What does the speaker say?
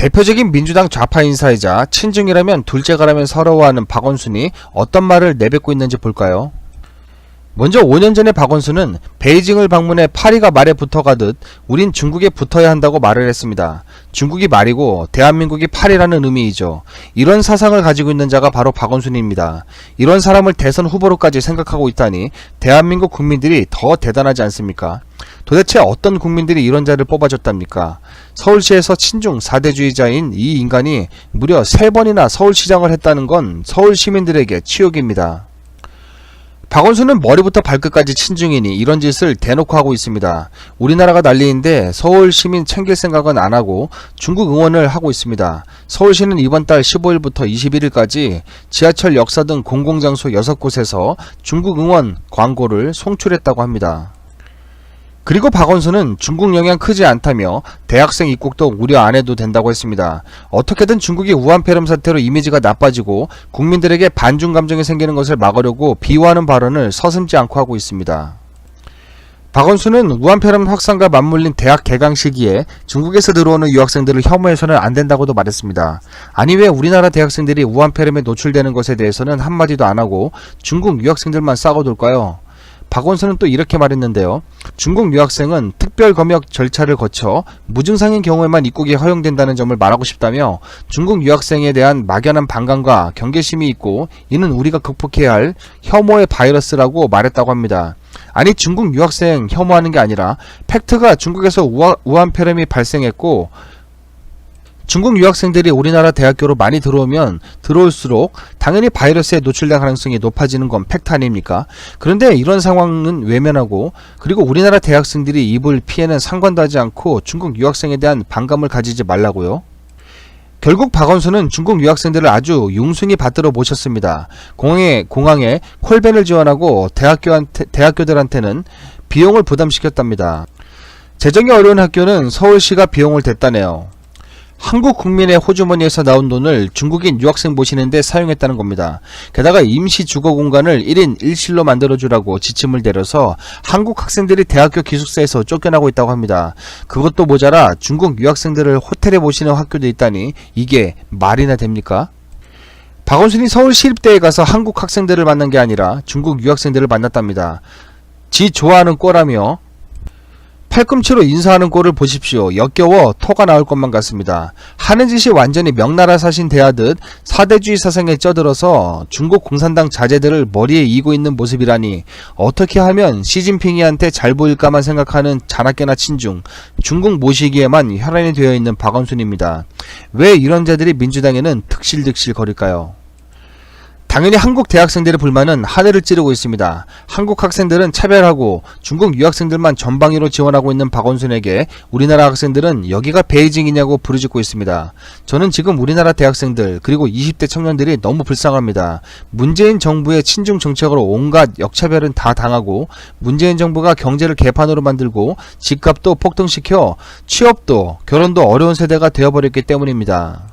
대표적인 민주당 좌파 인사이자 친중이라면 둘째가라면 서러워하는 박원순이 어떤 말을 내뱉고 있는지 볼까요? 먼저 5년 전에 박원순은 베이징을 방문해 파리가 말에 붙어가듯 우린 중국에 붙어야 한다고 말을 했습니다. 중국이 말이고 대한민국이 파리라는 의미이죠. 이런 사상을 가지고 있는 자가 바로 박원순입니다. 이런 사람을 대선 후보로까지 생각하고 있다니 대한민국 국민들이 더 대단하지 않습니까? 도대체 어떤 국민들이 이런 자를 뽑아줬답니까? 서울시에서 친중 4대주의자인 이 인간이 무려 3번이나 서울시장을 했다는 건 서울 시민들에게 치욕입니다. 박원순은 머리부터 발끝까지 친중이니 이런 짓을 대놓고 하고 있습니다. 우리나라가 난리인데 서울 시민 챙길 생각은 안 하고 중국 응원을 하고 있습니다. 서울시는 이번 달 15일부터 21일까지 지하철 역사 등 공공장소 6곳에서 중국 응원 광고를 송출했다고 합니다. 그리고 박원순은 중국 영향 크지 않다며 대학생 입국도 우려 안 해도 된다고 했습니다. 어떻게든 중국이 우한폐렴 사태로 이미지가 나빠지고 국민들에게 반중 감정이 생기는 것을 막으려고 비호하는 발언을 서슴지 않고 하고 있습니다. 박원순은 우한폐렴 확산과 맞물린 대학 개강 시기에 중국에서 들어오는 유학생들을 혐오해서는 안 된다고도 말했습니다. 아니 왜 우리나라 대학생들이 우한폐렴에 노출되는 것에 대해서는 한마디도 안 하고 중국 유학생들만 싸워둘까요? 박원순은 또 이렇게 말했는데요. 중국 유학생은 특별 검역 절차를 거쳐 무증상인 경우에만 입국이 허용된다는 점을 말하고 싶다며 중국 유학생에 대한 막연한 반감과 경계심이 있고 이는 우리가 극복해야 할 혐오의 바이러스라고 말했다고 합니다. 아니 중국 유학생 혐오하는 게 아니라 팩트가 중국에서 우한폐렴이 발생했고 중국 유학생들이 우리나라 대학교로 많이 들어오면 들어올수록 당연히 바이러스에 노출될 가능성이 높아지는 건 팩트 아닙니까? 그런데 이런 상황은 외면하고 그리고 우리나라 대학생들이 입을 피해는 상관도 하지 않고 중국 유학생에 대한 반감을 가지지 말라고요? 결국 박원순은 중국 유학생들을 아주 융숭이 받들어 모셨습니다. 공항에 콜밴을 지원하고 대학교들한테는 비용을 부담시켰답니다. 재정이 어려운 학교는 서울시가 비용을 댔다네요. 한국 국민의 호주머니에서 나온 돈을 중국인 유학생 모시는데 사용했다는 겁니다. 게다가 임시 주거 공간을 1인 1실로 만들어주라고 지침을 내려서 한국 학생들이 대학교 기숙사에서 쫓겨나고 있다고 합니다. 그것도 모자라 중국 유학생들을 호텔에 모시는 학교도 있다니 이게 말이나 됩니까? 박원순이 서울시립대에 가서 한국 학생들을 만난 게 아니라 중국 유학생들을 만났답니다. 지 좋아하는 꼴라며 팔꿈치로 인사하는 꼴을 보십시오. 역겨워 토가 나올 것만 같습니다. 하는 짓이 완전히 명나라 사신 대하듯 사대주의 사상에 쩌들어서 중국 공산당 자제들을 머리에 이고 있는 모습이라니 어떻게 하면 시진핑이한테 잘 보일까만 생각하는 자나깨나 친중, 중국 모시기에만 혈안이 되어 있는 박원순입니다. 왜 이런 자들이 민주당에는 득실득실 거릴까요? 당연히 한국 대학생들의 불만은 하늘을 찌르고 있습니다. 한국 학생들은 차별하고 중국 유학생들만 전방위로 지원하고 있는 박원순에게 우리나라 학생들은 여기가 베이징이냐고 부르짖고 있습니다. 저는 지금 우리나라 대학생들 그리고 20대 청년들이 너무 불쌍합니다. 문재인 정부의 친중 정책으로 온갖 역차별은 다 당하고 문재인 정부가 경제를 개판으로 만들고 집값도 폭등시켜 취업도 결혼도 어려운 세대가 되어버렸기 때문입니다.